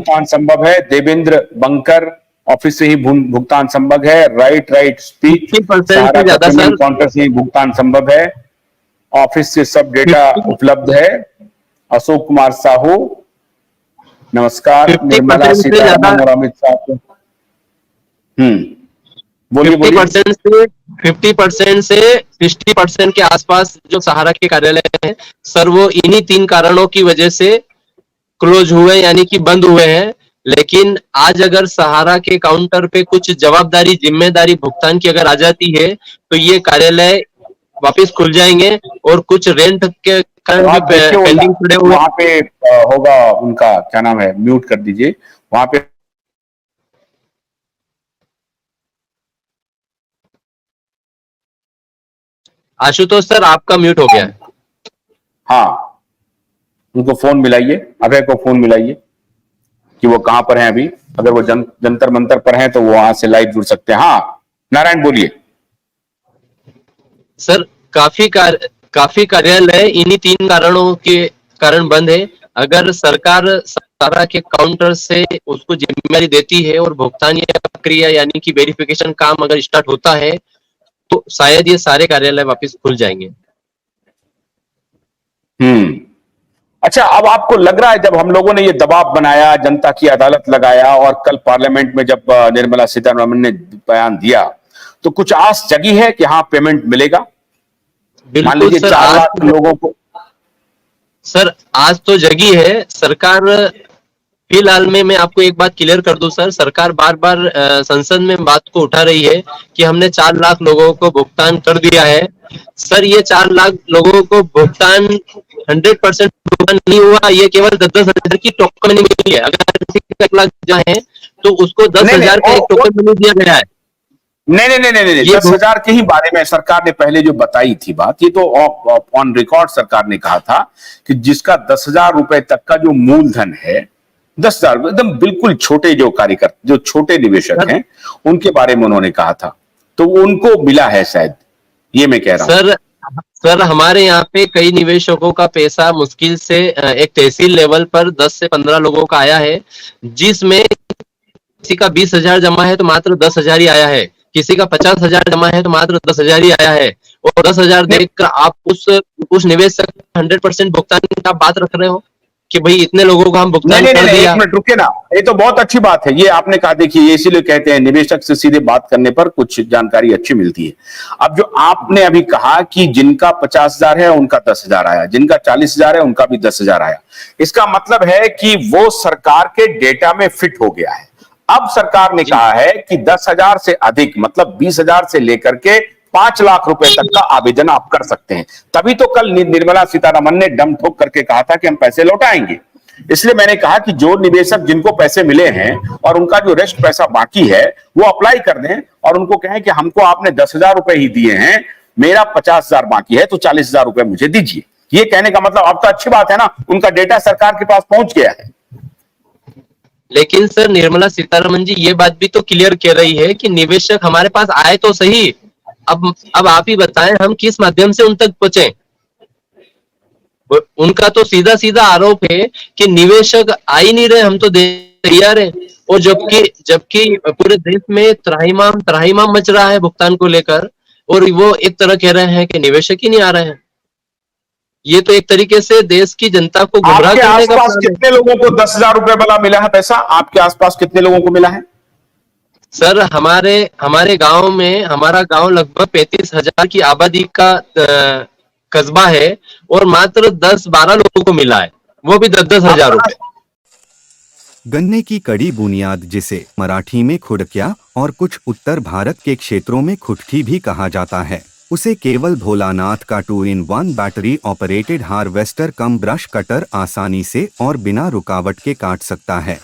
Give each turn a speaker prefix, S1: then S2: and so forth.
S1: भुगतान संभव है। देवेंद्र बंकर, ऑफिस से ही भुगतान संभव है। राइट स्पीच,
S2: 50%
S1: सहारा
S2: से
S1: का
S2: ज्यादा
S1: पेमेंट
S2: सर,
S1: काउंटर से ही भुगतान संभव है। ऑफिस से सब डेटा
S2: 50
S1: उपलब्ध है। अशोक कुमार साहू, नमस्कार। निर्मला
S2: 50% से ज्यादा,
S1: सीतारमण और अमित शाह को बोलिए
S2: 50% से 50% से 60% के आसपास जो सहारा के कार्यालय हैं सर, वो इन्हीं 3 कारणों की वजह से क्लोज हुए, यानी कि बंद हुए हैं। लेकिन आज अगर सहारा के काउंटर पे कुछ जवाबदारी, जिम्मेदारी भुगतान की अगर आ जाती है तो ये कार्यालय वापस खुल जाएंगे, और कुछ रेंट के कारण जो
S1: आप देखिए
S2: पेंडिंग पड़े हुए।
S1: वहां पे होगा उनका क्या नाम है, म्यूट कर दीजिए वहां पे।
S2: आशुतोष सर, आपका म्यूट हो गया है।
S1: हाँ, उनको फोन मिलाइए, अभय को फोन मिलाइए कि वो कहां पर हैं अभी। अगर वो जंतर मंतर पर हैं तो वो वहां से लाइव जुड़ सकते हैं। हाँ नारायण बोलिए।
S2: सर, काफी कार्यालय इन्हीं 3 कारणों के कारण बंद है। अगर सरकार सहारा के काउंटर से उसको जिम्मेदारी देती है और भुगतान या प्रक्रिया यानी कि वेरिफिकेशन काम अगर स्टार्ट होता है तो शायद ये सारे कार्यालय वापस खुल जाएंगे।
S1: अच्छा, अब आपको लग रहा है जब हम लोगों ने ये दबाव बनाया, जनता की अदालत लगाया और कल पार्लियामेंट में जब निर्मला सीतारमण ने बयान दिया तो कुछ आस जगी है कि हाँ पेमेंट मिलेगा? मान
S2: बिल्कुल
S1: लीजिए
S2: सर,
S1: 4 लाख लोगों को।
S2: सर आज तो जगी है सरकार। फिलहाल में मैं आपको एक बात क्लियर कर दूं सर, सरकार बार बार संसद में बात को उठा रही है कि हमने 4 लाख लोगों को भुगतान कर दिया है। सर, ये 4 लाख लोगों को भुगतान 100% भुगतान नहीं हुआ, ये केवल 10,000 की टोकन मनी मिली है। अगर 1 लाख जाए तो उसको
S1: नहीं
S2: 10,000 का एक टोकन मनी दिया गया है।
S1: नहीं,
S2: ये
S1: 10,000 के ही बारे में सरकार ने पहले जो बताई थी बात, ये तो ऑन रिकॉर्ड सरकार ने कहा था कि जिसका 10,000 रुपए तक का जो मूलधन है, 10,000 एकदम बिल्कुल छोटे जो कार्यकर्ता, जो छोटे निवेशक हैं, उनके बारे में उन्होंने कहा था, तो उनको मिला है शायद, ये मैं कह रहा हूं।
S2: सर, हमारे यहाँ पे कई निवेशकों का पैसा मुश्किल से एक तहसील लेवल पर 10 से 15 लोगों का आया है, जिसमें किसी का 20,000 जमा है तो मात्र 10,000 ही आया है, किसी का 50,000 जमा है तो मात्र 10,000 ही आया है। और 10,000 देखकर आप उस निवेशक 100% भुगतान की आप बात रख रहे हो कि भाई इतने लोगों को हम भुगतान कर दिया।
S1: एक मिनट रुके ना, ये तो बहुत अच्छी बात है ये आपने कहा। देखिए, ये इसीलिए कहते हैं निवेशक से सीधे बात करने पर कुछ जानकारी अच्छी मिलती है। अब जो आपने अभी कहा कि जिनका 50,000 है उनका 10,000 आया, जिनका 40,000 है उनका भी 10,000 आया, इसका मतलब है कि वो सरकार के डेटा में फिट हो गया है। अब सरकार ने कहा है कि 10,000 से अधिक, मतलब 20,000 से लेकर के 5 लाख रुपए तक का आवेदन आप कर सकते हैं। तभी तो कल निर्मला सीतारमण ने दम ठोक करके कहा था कि हम पैसे लौटाएंगे। इसलिए मैंने कहा कि जो निवेशक जिनको पैसे मिले हैं और उनका जो रेस्ट पैसा बाकी है वो अप्लाई कर दें और उनको कहें कि हमको आपने 10,000 रुपए ही दिए हैं, मेरा 50,000 बाकी है तो 40,000 रुपए मुझे दीजिए। ये कहने का मतलब अब तो अच्छी बात है ना, उनका डेटा सरकार के पास पहुंच गया है।
S2: लेकिन सर, निर्मला सीतारमण जी ये बात भी तो क्लियर कह रही है कि निवेशक हमारे पास आए तो सही। अब आप ही बताएं हम किस माध्यम से उन तक पहुंचे। उनका तो सीधा सीधा आरोप है कि निवेशक आ ही नहीं रहे, हम तो तैयार हैं। और जबकि पूरे देश में त्राहिमाम मच रहा है भुगतान को लेकर, और वो एक तरह कह रहे हैं कि निवेशक ही नहीं आ रहे हैं। ये तो एक तरीके से देश की जनता को गुमराह करने का
S1: आसपास कितने लोगों को 10,000 रुपए वाला मिला है पैसा? आपके आसपास कितने लोगों को मिला है?
S2: सर, हमारे गांव में, हमारा गांव लगभग 35,000 की आबादी का कस्बा है, और मात्र 10-12 लोगों को मिला है, वो भी 10-10 हजार रुपए।
S3: गन्ने की कड़ी बुनियाद, जिसे मराठी में खुड़किया और कुछ उत्तर भारत के क्षेत्रों में खुटकी भी कहा जाता है, उसे केवल भोलानाथ का 2-in-1 बैटरी ऑपरेटेड हार्वेस्टर कम ब्रश कटर आसानी से और बिना रुकावट के काट सकता है।